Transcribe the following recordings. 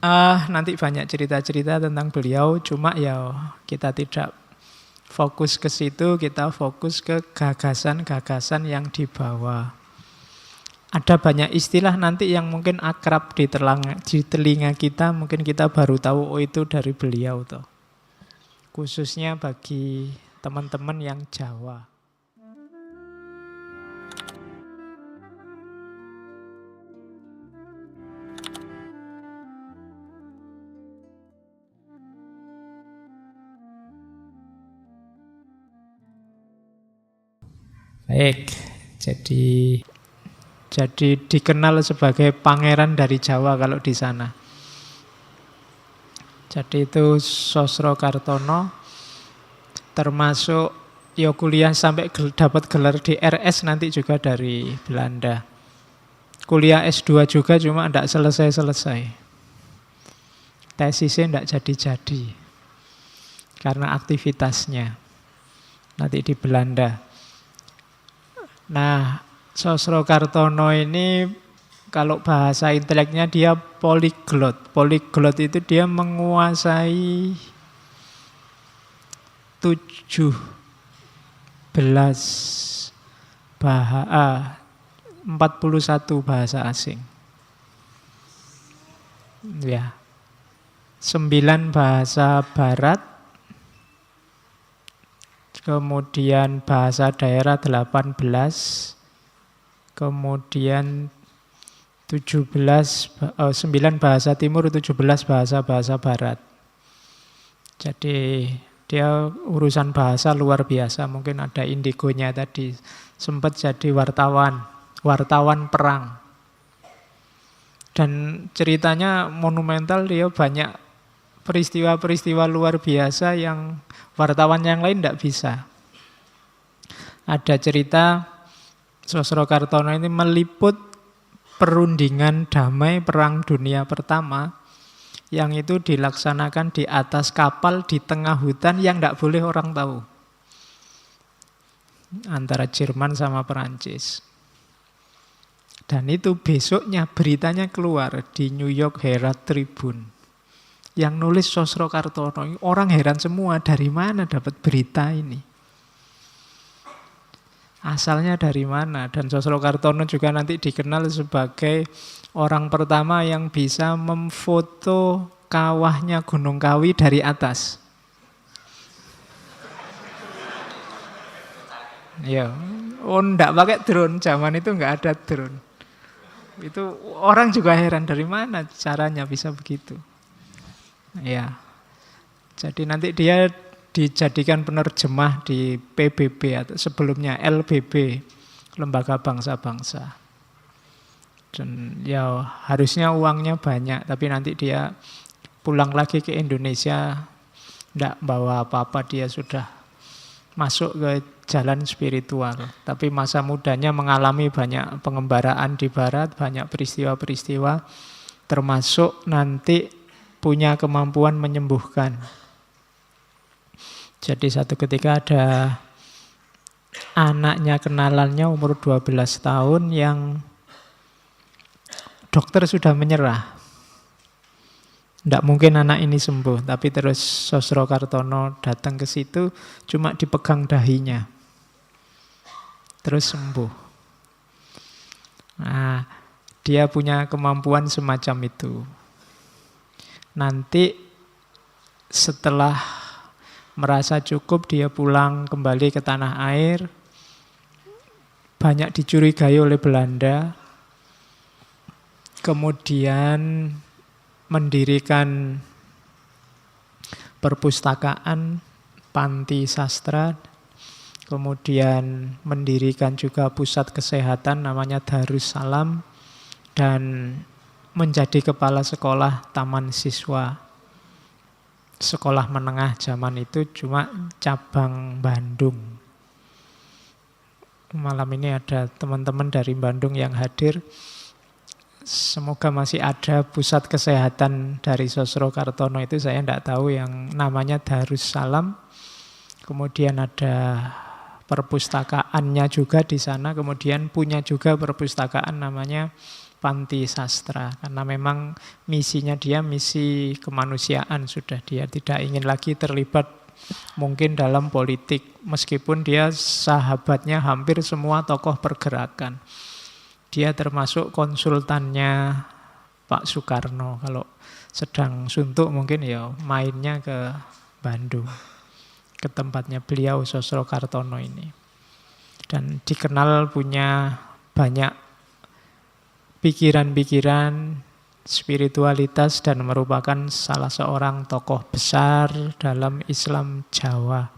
Nanti banyak cerita-cerita tentang beliau, cuma ya kita tidak fokus ke situ, kita fokus ke gagasan-gagasan yang dibawa. Ada banyak istilah nanti yang mungkin akrab di telinga kita, mungkin kita baru tahu, oh itu dari beliau toh. Khususnya bagi teman-teman yang Jawa. Baik, jadi dikenal sebagai pangeran dari Jawa kalau di sana. Jadi itu Sosro Kartono, termasuk ya kuliah sampai dapat gelar di RS nanti juga dari Belanda. Kuliah S2 juga cuma tidak selesai-selesai. Tesisnya tidak jadi-jadi karena aktivitasnya nanti di Belanda. Nah, Sosro Kartono ini kalau bahasa inteleknya dia poliglot. Poliglot itu dia menguasai 41 bahasa asing. Ya. 9 bahasa barat, kemudian bahasa daerah 18, kemudian 9 bahasa timur, 17 bahasa barat. Jadi dia urusan bahasa luar biasa. Mungkin ada indigonya tadi. Sempat jadi wartawan perang. Dan ceritanya monumental, dia banyak peristiwa-peristiwa luar biasa yang wartawan yang lain tidak bisa. Ada cerita Sosro Kartono ini meliput perundingan damai Perang Dunia Pertama yang itu dilaksanakan di atas kapal di tengah hutan yang tidak boleh orang tahu. Antara Jerman sama Perancis. Dan itu besoknya beritanya keluar di New York Herald Tribune. Yang nulis Sosro Kartono, orang heran semua dari mana dapat berita ini. Asalnya dari mana? Dan Sosro Kartono juga nanti dikenal sebagai orang pertama yang bisa memfoto kawahnya Gunung Kawi dari atas. Ya, enggak pakai drone, zaman itu enggak ada drone. Itu orang juga heran dari mana caranya bisa begitu. Ya. Jadi nanti dia dijadikan penerjemah di PBB atau sebelumnya LBB, Lembaga Bangsa-Bangsa. Dan ya harusnya uangnya banyak, tapi nanti dia pulang lagi ke Indonesia tidak bawa apa-apa, dia sudah masuk ke jalan spiritual. Tapi masa mudanya mengalami banyak pengembaraan di barat, banyak peristiwa-peristiwa, termasuk nanti punya kemampuan menyembuhkan. Jadi satu ketika ada anaknya kenalannya umur 12 tahun yang dokter sudah menyerah. Tidak mungkin anak ini sembuh, tapi terus Sosro Kartono datang ke situ, cuma dipegang dahinya. Terus sembuh. Nah, dia punya kemampuan semacam itu. Nanti setelah merasa cukup, dia pulang kembali ke tanah air. Banyak dicurigai oleh Belanda. Kemudian mendirikan perpustakaan, panti sastra. Kemudian mendirikan juga pusat kesehatan namanya Darussalam. Dan menjadi kepala sekolah taman siswa. Sekolah menengah zaman itu cuma cabang Bandung. Malam ini ada teman-teman dari Bandung yang hadir. Semoga masih ada pusat kesehatan dari Sosro Kartono itu, saya tidak tahu, yang namanya Darussalam. Kemudian ada perpustakaannya juga di sana. Kemudian punya juga perpustakaan namanya panti sastra. Karena memang misinya dia misi kemanusiaan sudah. Dia tidak ingin lagi terlibat mungkin dalam politik. Meskipun dia sahabatnya hampir semua tokoh pergerakan. Dia termasuk konsultannya Pak Soekarno. Kalau sedang suntuk mungkin ya mainnya ke Bandung, ke tempatnya beliau Sosrokartono ini. Dan dikenal punya banyak pikiran-pikiran, spiritualitas, dan merupakan salah seorang tokoh besar dalam Islam Jawa.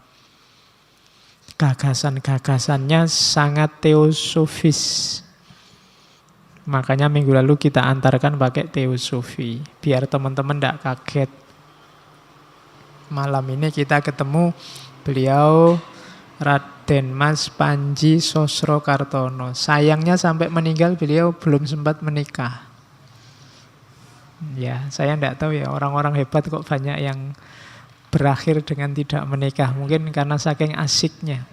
Gagasan-gagasannya sangat teosofis. Makanya minggu lalu kita antarkan pakai teosofi, biar teman-teman tidak kaget. Malam ini kita ketemu beliau Raden Mas Panji Sosrokartono. Sayangnya sampai meninggal beliau belum sempat menikah. Ya, saya tidak tahu ya, orang-orang hebat kok banyak yang berakhir dengan tidak menikah. Mungkin karena saking asiknya.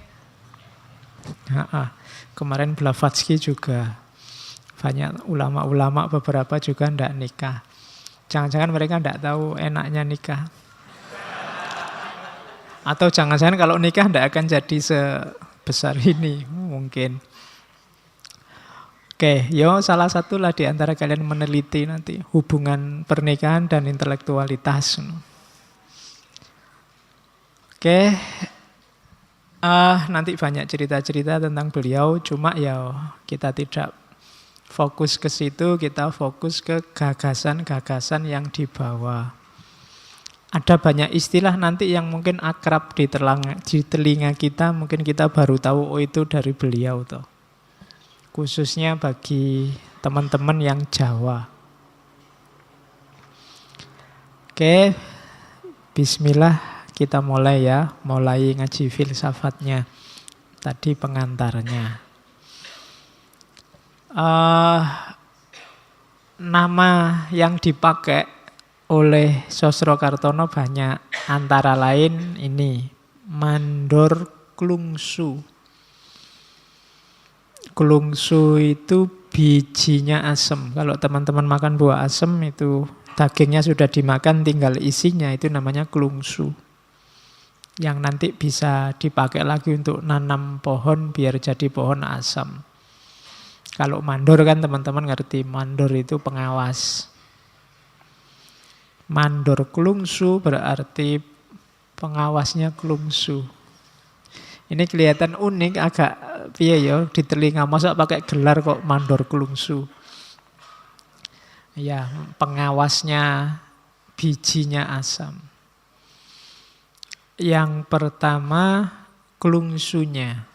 Kemarin Blavatsky juga. Banyak ulama-ulama beberapa juga tidak nikah. Jangan-jangan mereka tidak tahu enaknya nikah. Atau jangan-jangan kalau nikah tidak akan jadi sebesar ini. Mungkin. Oke, salah satulah di antara kalian meneliti nanti hubungan pernikahan dan intelektualitas. Oke, nanti banyak cerita-cerita tentang beliau. Cuma ya kita tidak fokus ke situ, kita fokus ke gagasan-gagasan yang dibawa. Ada banyak istilah nanti yang mungkin akrab di telinga kita, mungkin kita baru tahu, oh itu dari beliau toh. Khususnya bagi teman-teman yang Jawa. Oke, bismillah kita mulai ya, mulai ngaji filsafatnya. Tadi pengantarnya. Nama yang dipakai oleh Sosrokartono banyak, antara lain ini Mandor Klungsu. Klungsu itu bijinya asem. Kalau teman-teman makan buah asem itu dagingnya sudah dimakan, tinggal isinya, itu namanya klungsu. Yang nanti bisa dipakai lagi untuk nanam pohon biar jadi pohon asam. Kalau mandor kan teman-teman ngerti, mandor itu pengawas. Mandor klungsu berarti pengawasnya klungsu. Ini kelihatan unik, agak piye ya di telinga, masa pakai gelar kok mandor klungsu. Ya, pengawasnya bijinya asam. Yang pertama klungsunya.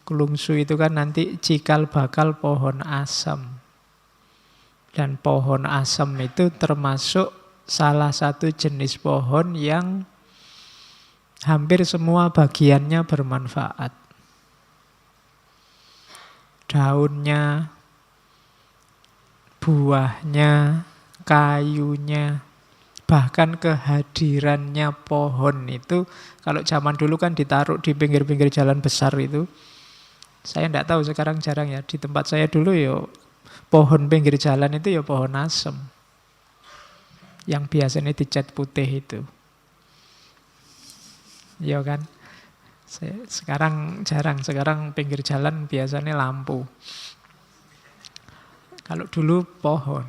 Klungsu itu kan nanti cikal bakal pohon asam. Dan pohon asam itu termasuk salah satu jenis pohon yang hampir semua bagiannya bermanfaat. Daunnya, buahnya, kayunya, bahkan kehadirannya pohon itu, kalau zaman dulu kan ditaruh di pinggir-pinggir jalan besar itu. Saya tidak tahu sekarang jarang ya. Di tempat saya dulu ya pohon pinggir jalan itu ya pohon asem. Yang biasanya dicat putih itu. Iya kan? Sekarang jarang. Sekarang pinggir jalan biasanya lampu. Kalau dulu pohon.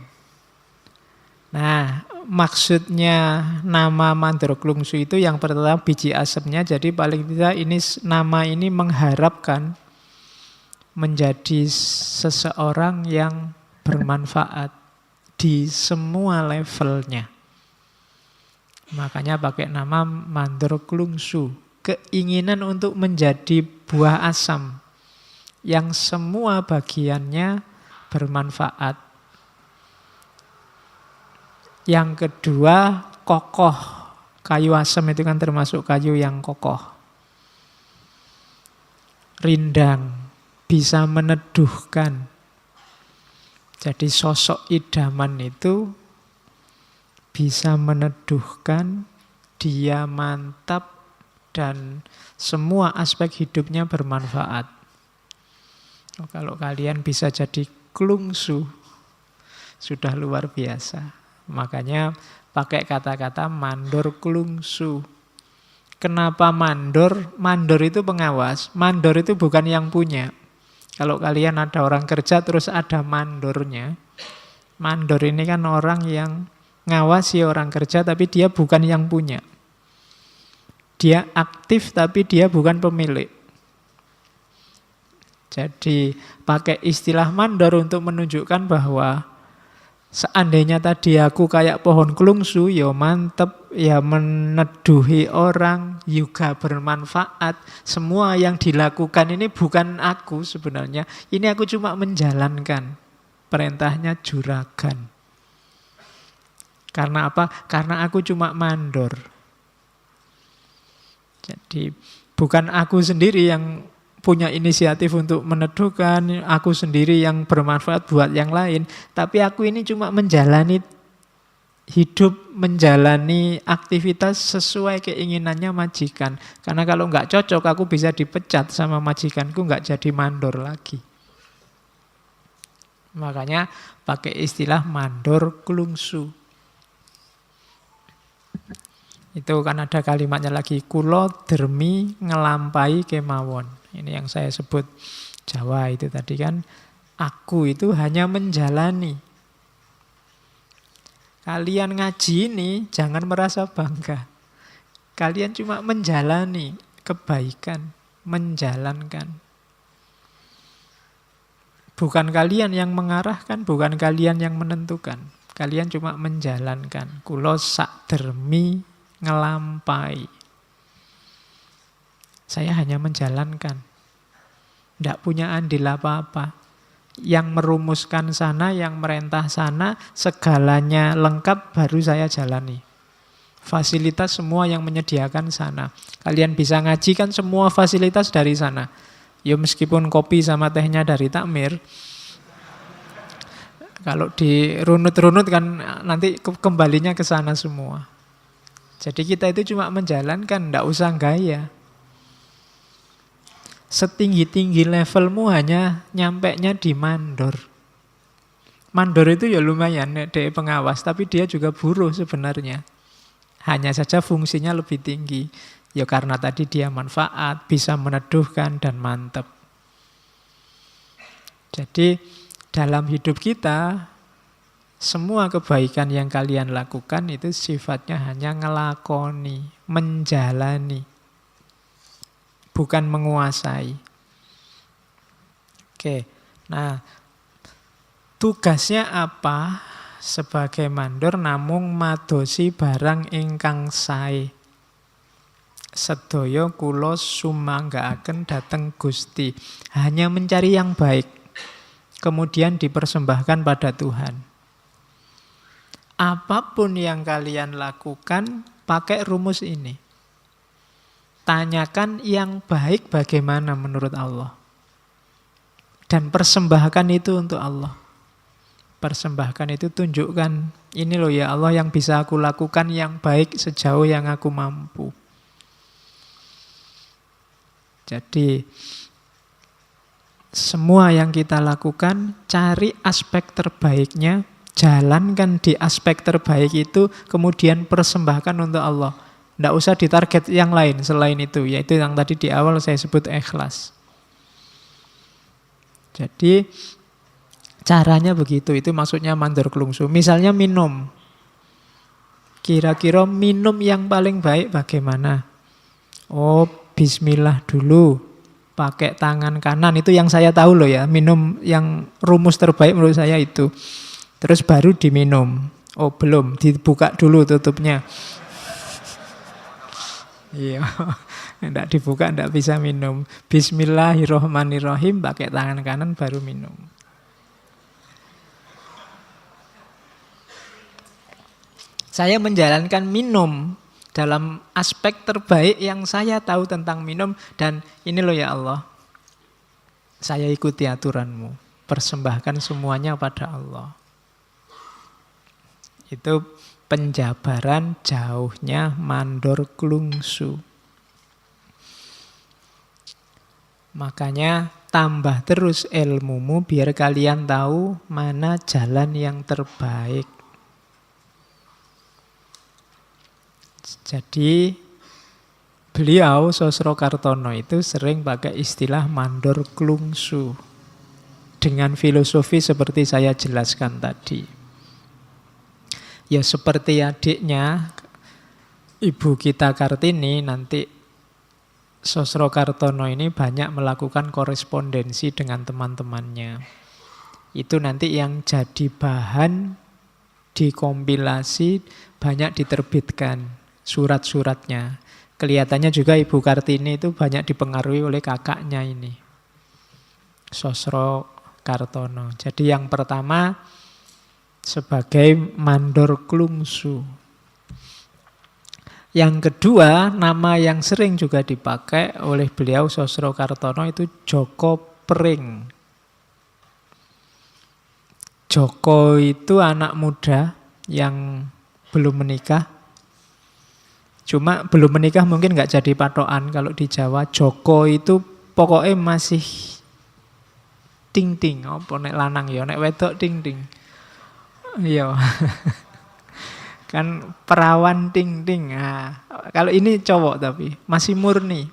Nah, maksudnya nama Mandor Klungsu itu yang pertama biji asemnya. Jadi paling tidak ini nama ini mengharapkan menjadi seseorang yang bermanfaat di semua levelnya. Makanya pakai nama Mandor Klungsu. Keinginan untuk menjadi buah asam yang semua bagiannya bermanfaat. Yang kedua, kokoh. Kayu asam itu kan termasuk kayu yang kokoh. Rindang. Bisa meneduhkan. Jadi sosok idaman itu bisa meneduhkan, dia mantap, dan semua aspek hidupnya bermanfaat. Kalau kalian bisa jadi klungsu. Sudah luar biasa. Makanya pakai kata-kata mandor klungsu. Kenapa mandor? Mandor itu pengawas. Mandor itu bukan yang punya. Kalau kalian ada orang kerja terus ada mandornya. Mandor ini kan orang yang ngawasi orang kerja tapi dia bukan yang punya. Dia aktif tapi dia bukan pemilik. Jadi pakai istilah mandor untuk menunjukkan bahwa seandainya tadi aku kayak pohon klungsu, ya mantep, ya meneduhi orang, juga bermanfaat. Semua yang dilakukan ini bukan aku sebenarnya. Ini aku cuma menjalankan. Perintahnya juragan. Karena apa? Karena aku cuma mandor. Jadi bukan aku sendiri yang punya inisiatif untuk meneduhkan, aku sendiri yang bermanfaat buat yang lain, tapi aku ini cuma menjalani hidup, menjalani aktivitas sesuai keinginannya majikan. Karena kalau nggak cocok, aku bisa dipecat sama majikanku, nggak jadi mandor lagi. Makanya pakai istilah mandor klungsu. Itu kan ada kalimatnya lagi, kulo dermi ngelampai kemawon. Ini yang saya sebut Jawa itu tadi kan, aku itu hanya menjalani. Kalian ngaji ini jangan merasa bangga. Kalian cuma menjalani kebaikan, menjalankan. Bukan kalian yang mengarahkan, bukan kalian yang menentukan. Kalian cuma menjalankan. Kulo sak dermi ngelampai. Saya hanya menjalankan. Tidak punya andil apa-apa. Yang merumuskan sana, yang merentah sana, segalanya lengkap baru saya jalani. Fasilitas semua yang menyediakan sana. Kalian bisa ngaji kan semua fasilitas dari sana. Ya meskipun kopi sama tehnya dari takmir. Kalau dirunut-runut kan nanti kembalinya ke sana semua. Jadi kita itu cuma menjalankan, tidak usah gaya. Setinggi-tinggi levelmu hanya nyampeknya di mandor. Mandor itu ya lumayan, dia pengawas, tapi dia juga buruh sebenarnya. Hanya saja fungsinya lebih tinggi. Ya karena tadi dia manfaat, bisa meneduhkan dan mantep. Jadi dalam hidup kita, semua kebaikan yang kalian lakukan itu sifatnya hanya ngelakoni, menjalani, bukan menguasai. Oke, nah tugasnya apa sebagai mandor? Namung madosi barang ingkang sae. Sedaya kula sumanggaaken dhateng Gusti. Hanya mencari yang baik, kemudian dipersembahkan pada Tuhan. Apapun yang kalian lakukan, pakai rumus ini. Tanyakan yang baik bagaimana menurut Allah. Dan persembahkan itu untuk Allah. Persembahkan itu tunjukkan, ini loh ya Allah yang bisa aku lakukan yang baik sejauh yang aku mampu. Jadi, semua yang kita lakukan, cari aspek terbaiknya, jalankan di aspek terbaik itu, kemudian persembahkan untuk Allah. Tidak usah ditarget yang lain selain itu, yaitu yang tadi di awal saya sebut ikhlas. Jadi caranya begitu, itu maksudnya mandor klungsu. Misalnya minum. Kira-kira minum yang paling baik bagaimana? Oh, bismillah dulu. Pakai tangan kanan, itu yang saya tahu loh ya. Minum yang rumus terbaik menurut saya itu. Terus baru diminum. Oh belum, dibuka dulu tutupnya. Iya, tidak dibuka, tidak bisa minum. Bismillahirrohmanirrohim, pakai tangan kanan baru minum. Saya menjalankan minum dalam aspek terbaik yang saya tahu tentang minum. Dan ini loh ya Allah, saya ikuti aturanmu. Persembahkan semuanya pada Allah. Itu penjabaran jauhnya mandor klungsu. Makanya tambah terus ilmumu biar kalian tahu mana jalan yang terbaik. Jadi beliau Sosrokartono itu sering pakai istilah mandor klungsu dengan filosofi seperti saya jelaskan tadi. Ya seperti adiknya Ibu kita Kartini, nanti Sosrokartono ini banyak melakukan korespondensi dengan teman-temannya. Itu nanti yang jadi bahan dikompilasi, banyak diterbitkan surat-suratnya. Kelihatannya juga Ibu Kartini itu banyak dipengaruhi oleh kakaknya ini, Sosrokartono. Jadi yang pertama sebagai mandor klungsu. Yang kedua, nama yang sering juga dipakai oleh beliau Sosrokartono itu Joko Pring. Joko itu anak muda yang belum menikah. Cuma belum menikah mungkin nggak jadi patokan kalau di Jawa. Joko itu pokoknya masih ting-ting. Apa nek lanang ya, nek wedok ting-ting. Iya. Kan perawan ting-ting. Nah, kalau ini cowok tapi masih murni.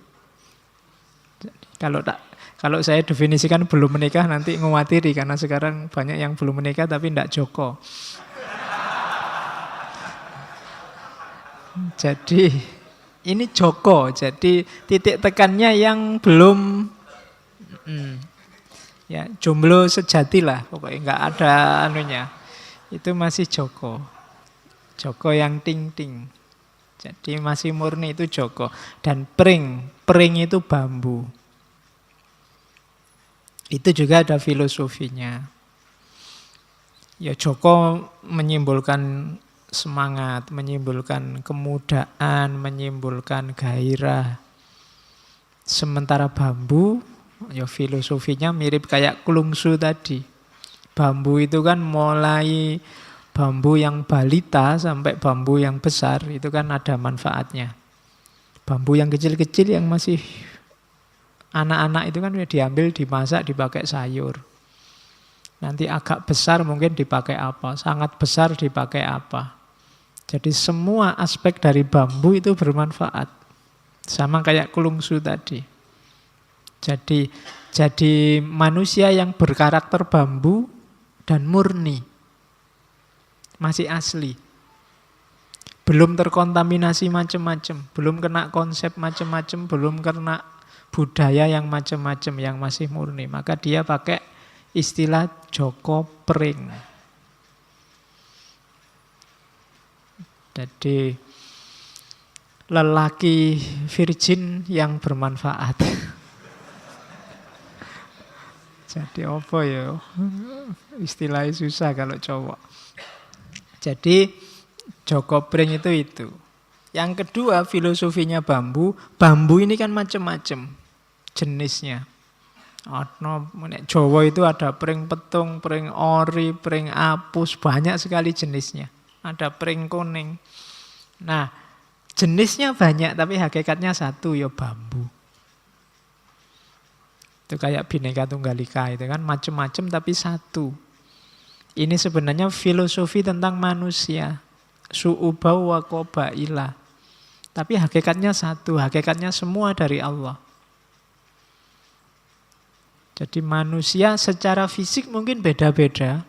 Kalau saya definisikan belum menikah nanti ngewatiri karena sekarang banyak yang belum menikah tapi ndak Joko. Jadi ini Joko. Jadi titik tekannya yang belum ya jomblo sejati lah pokoknya nggak ada anunya. Itu masih Joko. Joko yang ting-ting. Jadi masih murni itu Joko. Dan pring. Pring itu bambu. Itu juga ada filosofinya. Ya Joko menyimbolkan semangat, menyimbolkan kemudaan, menyimbolkan gairah. Sementara bambu, ya filosofinya mirip kayak klungsu tadi. Bambu itu kan mulai bambu yang balita sampai bambu yang besar itu kan ada manfaatnya. Bambu yang kecil-kecil yang masih anak-anak itu kan diambil, dimasak, dipakai sayur. Nanti agak besar mungkin dipakai apa, sangat besar dipakai apa. Jadi semua aspek dari bambu itu bermanfaat. Sama kayak klungsu tadi. Jadi manusia yang berkarakter bambu dan murni. Masih asli. Belum terkontaminasi macam-macam, belum kena konsep macam-macam, belum kena budaya yang macam-macam, yang masih murni. Maka dia pakai istilah Joko Pring. Jadi lelaki virgin yang bermanfaat. Jadi apa ya? Istilahnya susah kalau cowok. Jadi Joko Pring itu. Yang kedua filosofinya bambu. Bambu ini kan macam-macam jenisnya. Jawa itu ada pring petung, pring ori, pring apus. Banyak sekali jenisnya. Ada pring kuning. Nah jenisnya banyak tapi hakikatnya satu ya bambu. Itu kayak Bhinneka Tunggal Ika itu kan macam-macam tapi satu. Ini sebenarnya filosofi tentang manusia. Su'ubau wa qabaila. Tapi hakikatnya satu, hakikatnya semua dari Allah. Jadi manusia secara fisik mungkin beda-beda.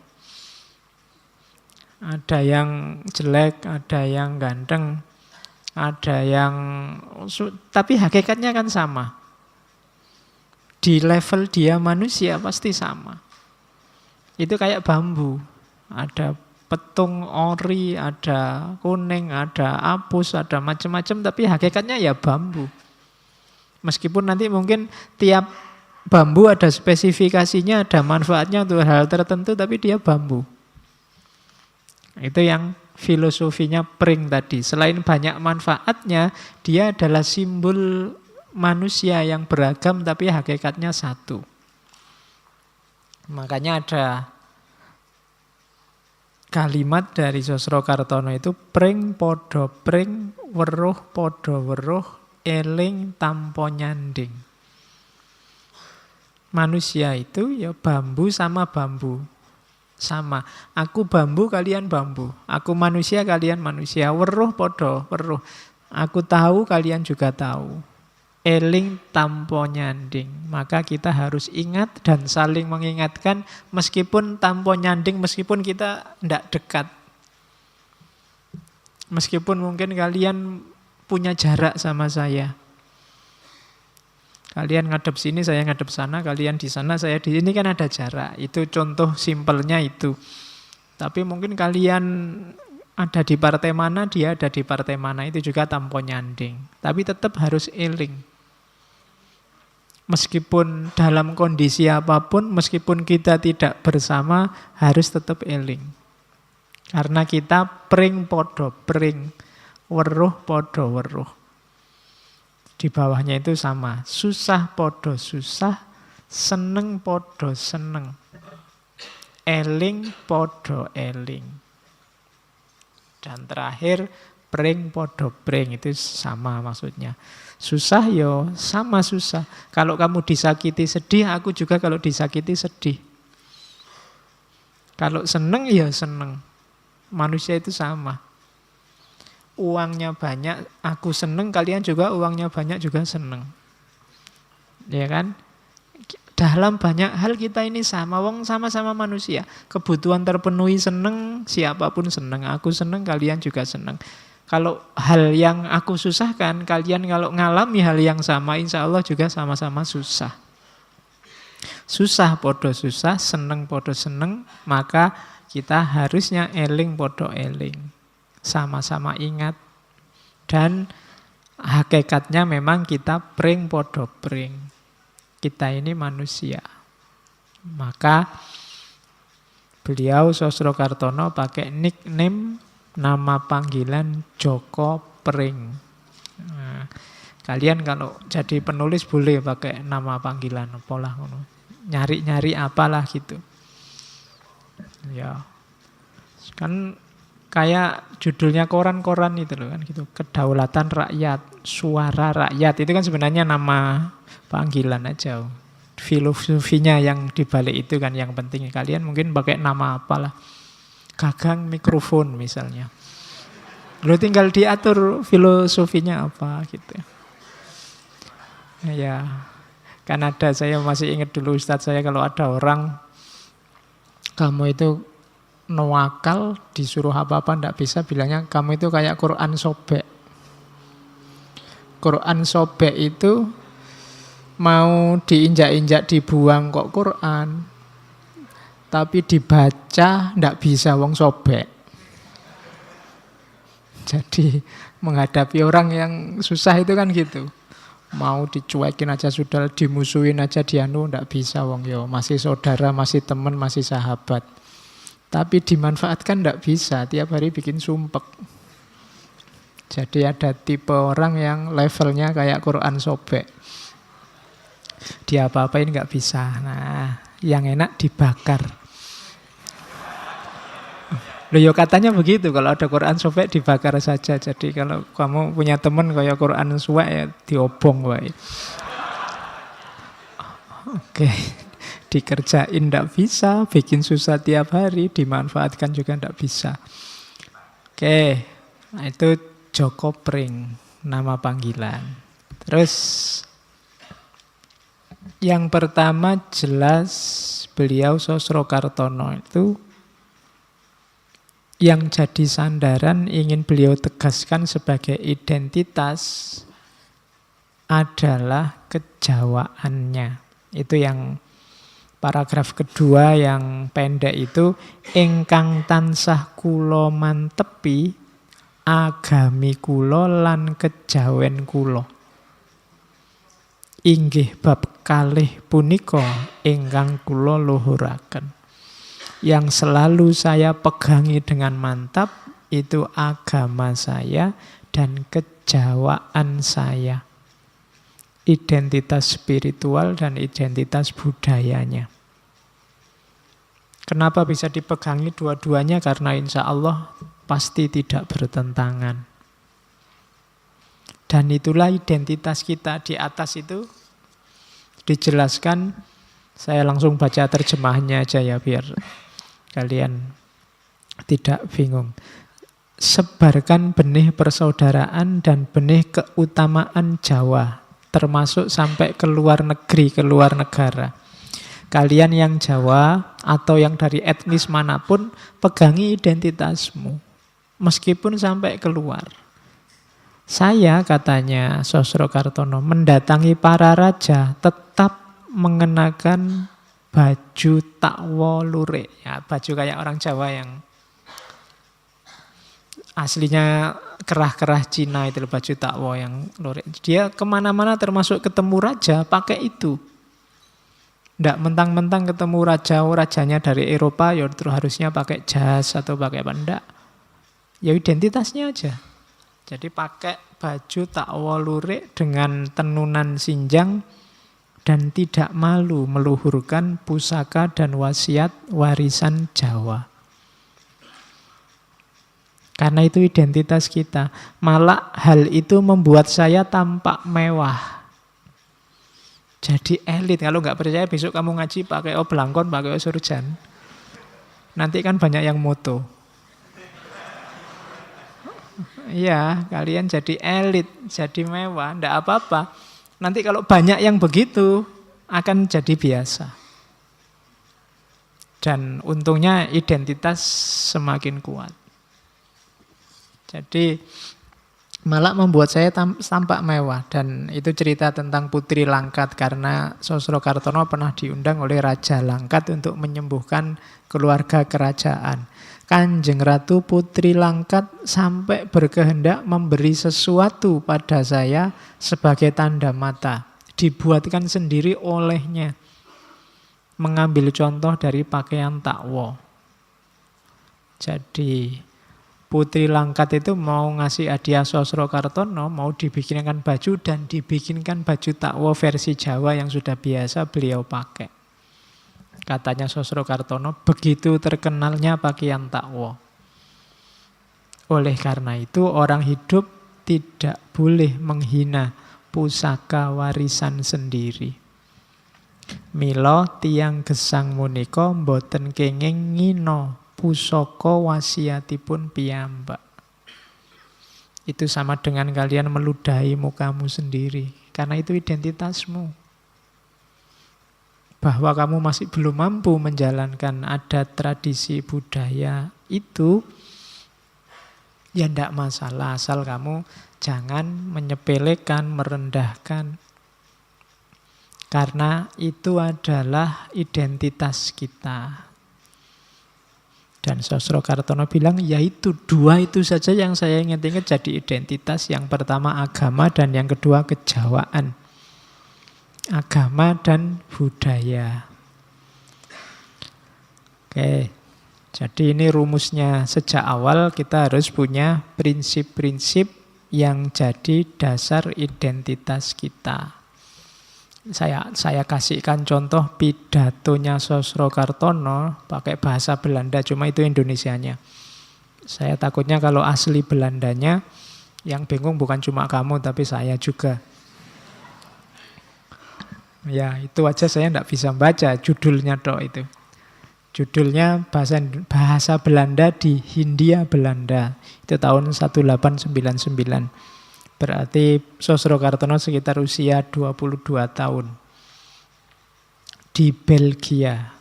Ada yang jelek, ada yang ganteng, ada yang... Tapi hakikatnya kan sama. Di level dia manusia pasti sama. Itu kayak bambu. Ada petung, ori, ada kuning, ada apus, ada macam-macam. Tapi hakikatnya ya bambu. Meskipun nanti mungkin tiap bambu ada spesifikasinya, ada manfaatnya untuk hal tertentu. Tapi dia bambu. Itu yang filosofinya Pring tadi. Selain banyak manfaatnya, dia adalah simbol manusia yang beragam tapi hakikatnya satu. Makanya ada kalimat dari Sosrokartono itu pring podo pring, weruh podo weruh, eling tampo nyanding. Manusia itu ya bambu sama bambu. Sama. Aku bambu, kalian bambu. Aku manusia, kalian manusia. Weruh podo, weruh. Aku tahu, kalian juga tahu. Eling tampo nyanding. Maka kita harus ingat dan saling mengingatkan meskipun tampo nyanding, meskipun kita tidak dekat. Meskipun mungkin kalian punya jarak sama saya. Kalian ngadep sini, saya ngadep sana, kalian di sana, saya di sini, kan ada jarak. Itu contoh simpelnya itu. Tapi mungkin kalian ada di partai mana, dia ada di partai mana, itu juga tampo nyanding. Tapi tetap harus eling. Meskipun dalam kondisi apapun, meskipun kita tidak bersama, harus tetap eling. Karena kita pring podo pring, weruh podo weruh. Di bawahnya itu sama, susah podo susah, seneng podo seneng, eling podo eling. Dan terakhir, pring podo pring, itu sama maksudnya. Susah yo sama susah. Kalau kamu disakiti sedih, aku juga kalau disakiti sedih. Kalau seneng ya seneng. Manusia itu sama. Uangnya banyak, aku seneng, kalian juga uangnya banyak juga seneng. Ya kan? Dalam banyak hal kita ini sama, wong sama-sama manusia. Kebutuhan terpenuhi seneng, siapapun seneng. Aku seneng, kalian juga seneng. Kalau hal yang aku susahkan, kalian kalau ngalami hal yang sama, insya Allah juga sama-sama susah. Susah podo susah, seneng podo seneng, maka kita harusnya eling podo eling. Sama-sama ingat. Dan hakikatnya memang kita pring podo pring. Kita ini manusia. Maka beliau Sosrokartono pakai nickname, nama panggilan Joko Pring. Nah, kalian kalau jadi penulis boleh pakai nama panggilan apalah, nyari-nyari apalah gitu. Ya, kan kayak judulnya koran-koran itu loh kan gitu. Kedaulatan rakyat, suara rakyat, itu kan sebenarnya nama panggilan aja. Filosofinya yang dibalik itu kan yang penting. Kalian mungkin pakai nama apalah, gagang mikrofon misalnya. Lo tinggal diatur filosofinya apa gitu. Ya, kan ada, saya masih ingat dulu Ustadz saya kalau ada orang, kamu itu nuwakal, disuruh apa-apa ndak bisa, bilangnya kamu itu kayak Quran sobek. Quran sobek itu mau diinjak-injak dibuang kok Quran, tapi dibaca ndak bisa wong sobek. Jadi menghadapi orang yang susah itu kan gitu. Mau dicuekin aja sudah, dimusuhin aja dianu, ndak bisa wong yo, masih saudara, masih teman, masih sahabat. Tapi dimanfaatkan ndak bisa, tiap hari bikin sumpek. Jadi ada tipe orang yang levelnya kayak Quran sobek. Dia apa-apain nggak bisa. Nah, yang enak dibakar. Loh ya katanya begitu, kalau ada Quran sobek dibakar saja. Jadi kalau kamu punya teman kayak Quran suwek ya diobong wae. Oke. Dikerjain ndak bisa, bikin susah tiap hari, dimanfaatkan juga ndak bisa. Oke. Nah, itu Joko Pring, nama panggilan. Terus yang pertama jelas beliau Sosrokartono itu yang jadi sandaran ingin beliau tegaskan sebagai identitas adalah kejawaannya. Itu yang paragraf kedua yang pendek itu, ingkang tansah kula mantepi agami kula lan kejawen kula. Inggih bab kalih punika ingkang kula luhuraken. Yang selalu saya pegangi dengan mantap itu agama saya dan kejawaan saya. Identitas spiritual dan identitas budayanya. Kenapa bisa dipegangi dua-duanya? Karena insya Allah pasti tidak bertentangan. Dan itulah identitas kita. Di atas itu dijelaskan Saya langsung baca terjemahannya aja ya biar kalian tidak bingung. Sebarkan benih persaudaraan dan benih keutamaan Jawa, termasuk sampai ke luar negeri, ke luar negara. Kalian yang Jawa atau yang dari etnis manapun, pegangi identitasmu, meskipun sampai keluar. Saya, katanya Sosrokartono, mendatangi para raja tetap mengenakan baju takwa lurik. Ya, baju kayak orang Jawa yang aslinya kerah-kerah Cina itu baju takwa yang lurik. Dia kemana-mana termasuk ketemu raja pakai itu. Nggak mentang-mentang ketemu raja, rajanya dari Eropa, ya terus harusnya pakai jas atau pakai apa. Nggak. Ya identitasnya aja. Jadi pakai baju takwa lurik dengan tenunan sinjang dan tidak malu meluhurkan pusaka dan wasiat warisan Jawa. Karena itu identitas kita. Malah hal itu membuat saya tampak mewah. Jadi elit. Kalau nggak percaya besok kamu ngaji pakai oblangkon, pakai surjan. Nanti kan banyak yang moto. Iya, kalian jadi elit, jadi mewah. Nggak apa-apa. Nanti kalau banyak yang begitu, akan jadi biasa. Dan untungnya identitas semakin kuat. Jadi malah membuat saya tampak mewah. Dan itu cerita tentang Putri Langkat. Karena Sosrokartono pernah diundang oleh Raja Langkat untuk menyembuhkan keluarga kerajaan. Kanjeng Ratu Putri Langkat sampai berkehendak memberi sesuatu pada saya sebagai tanda mata. Dibuatkan sendiri olehnya. Mengambil contoh dari pakaian takwa. Jadi Putri Langkat itu mau ngasih hadiah Sosrokartono, mau dibikinkan baju dan dibikinkan baju takwa versi Jawa yang sudah biasa beliau pakai. Katanya Sosrokartono, begitu terkenalnya pakaian takwa. Oleh karena itu orang hidup tidak boleh menghina pusaka warisan sendiri. Mila tiyang gesang menika mboten kenging ngina pusaka wasiatipun piyambak. Itu sama dengan kalian meludahi mukamu sendiri. Karena itu identitasmu. Bahwa kamu masih belum mampu menjalankan adat tradisi budaya itu, ya tidak masalah. Asal kamu jangan menyepelekan, merendahkan. Karena itu adalah identitas kita. Dan Sosrokartono bilang, ya itu dua itu saja yang saya ingat-ingat jadi identitas. Yang pertama agama dan yang kedua kejawaan. Agama dan budaya. Oke, jadi ini rumusnya. Sejak awal kita harus punya prinsip-prinsip yang jadi dasar identitas kita. Saya kasihkan contoh pidatonya Sosrokartono pakai bahasa Belanda, cuma itu Indonesianya. Saya takutnya kalau asli Belandanya yang bingung bukan cuma kamu tapi saya juga. Ya itu aja saya tidak bisa baca judulnya dok itu. Judulnya bahasa Belanda di Hindia Belanda. Itu tahun 1899. Berarti Sosrokartono sekitar usia 22 tahun. Di Belgia.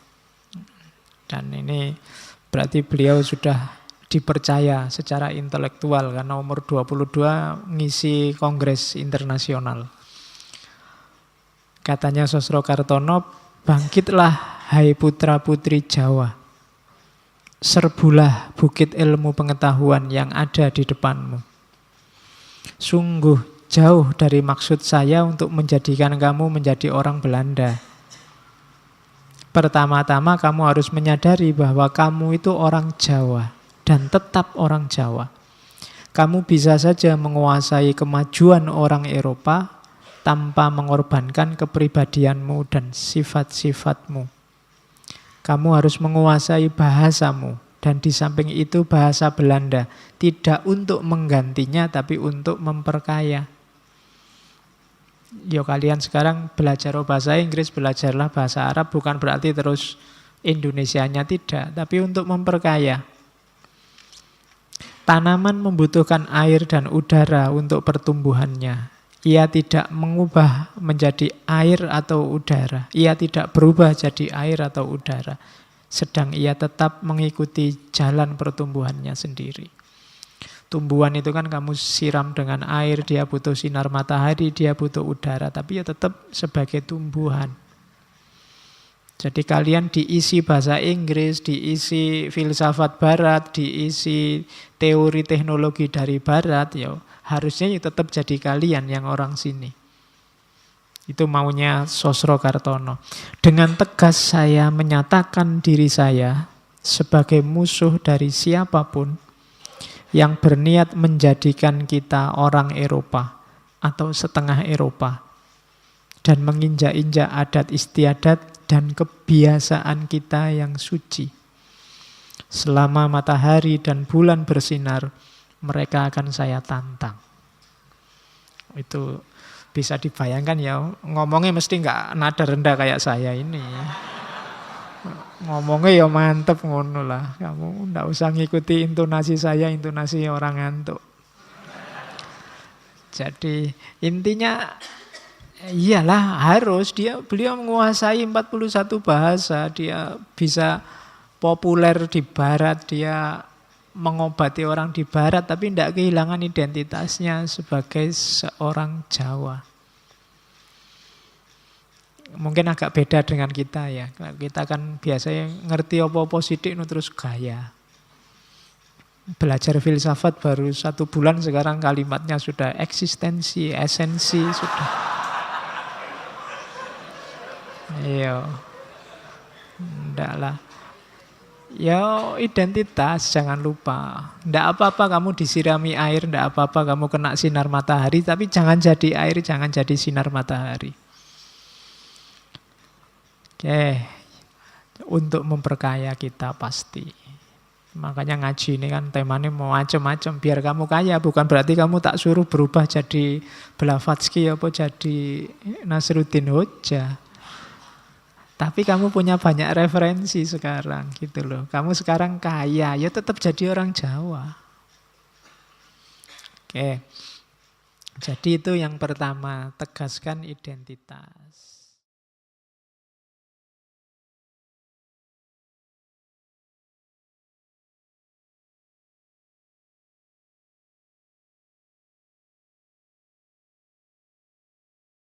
Dan ini berarti beliau sudah dipercaya secara intelektual. Karena umur 22 ngisi kongres internasional. Katanya Sosrokartono, bangkitlah hai putra-putri Jawa. Serbulah bukit ilmu pengetahuan yang ada di depanmu. Sungguh jauh dari maksud saya untuk menjadikan kamu menjadi orang Belanda. Pertama-tama kamu harus menyadari bahwa kamu itu orang Jawa dan tetap orang Jawa. Kamu bisa saja menguasai kemajuan orang Eropa tanpa mengorbankan kepribadianmu dan sifat-sifatmu. Kamu harus menguasai bahasamu. Dan di samping itu bahasa Belanda. Tidak untuk menggantinya, tapi untuk memperkaya. Yo kalian sekarang belajar bahasa Inggris, belajarlah bahasa Arab, bukan berarti terus Indonesianya tidak, tapi untuk memperkaya. Tanaman membutuhkan air dan udara untuk pertumbuhannya. Ia tidak mengubah menjadi air atau udara. Ia tidak berubah jadi air atau udara. Sedang ia tetap mengikuti jalan pertumbuhannya sendiri. Tumbuhan itu kan kamu siram dengan air, dia butuh sinar matahari, dia butuh udara, tapi ya tetap sebagai tumbuhan. Jadi kalian diisi bahasa Inggris, diisi filsafat barat, diisi teori teknologi dari barat, ya harusnya ya tetap jadi kalian yang orang sini. Itu maunya Sosrokartono. Dengan tegas saya menyatakan diri saya sebagai musuh dari siapapun yang berniat menjadikan kita orang Eropa atau setengah Eropa dan menginjak-injak adat istiadat dan kebiasaan kita yang suci. Selama matahari dan bulan bersinar, mereka akan saya tantang. Itu bisa dibayangkan ya, ngomongnya mesti nggak nada rendah kayak saya ini. Ngomongnya ya mantep ngono lah. Kamu nggak usah ngikuti intonasi saya, intonasi orang ngantuk. Jadi intinya iyalah harus beliau menguasai 41 bahasa, dia bisa populer di barat, dia mengobati orang di barat tapi tidak kehilangan identitasnya sebagai seorang Jawa. Mungkin agak beda dengan kita ya. Kita kan biasanya ngerti apa-apa sidik terus gaya. Belajar filsafat baru 1 bulan sekarang kalimatnya sudah eksistensi, esensi sudah. Iya. Ndak lah. Ya identitas jangan lupa. Ndak apa-apa kamu disirami air, ndak apa-apa kamu kena sinar matahari, tapi jangan jadi air, jangan jadi sinar matahari. Oke, untuk memperkaya kita pasti. Makanya ngaji ini kan temanya mau macam-macam. Biar kamu kaya, bukan berarti kamu tak suruh berubah jadi Blavatsky apa jadi Nasruddin Hoja. Tapi kamu punya banyak referensi sekarang gitu loh. Kamu sekarang kaya, ya tetap jadi orang Jawa. Oke, jadi itu yang pertama, tegaskan identitas.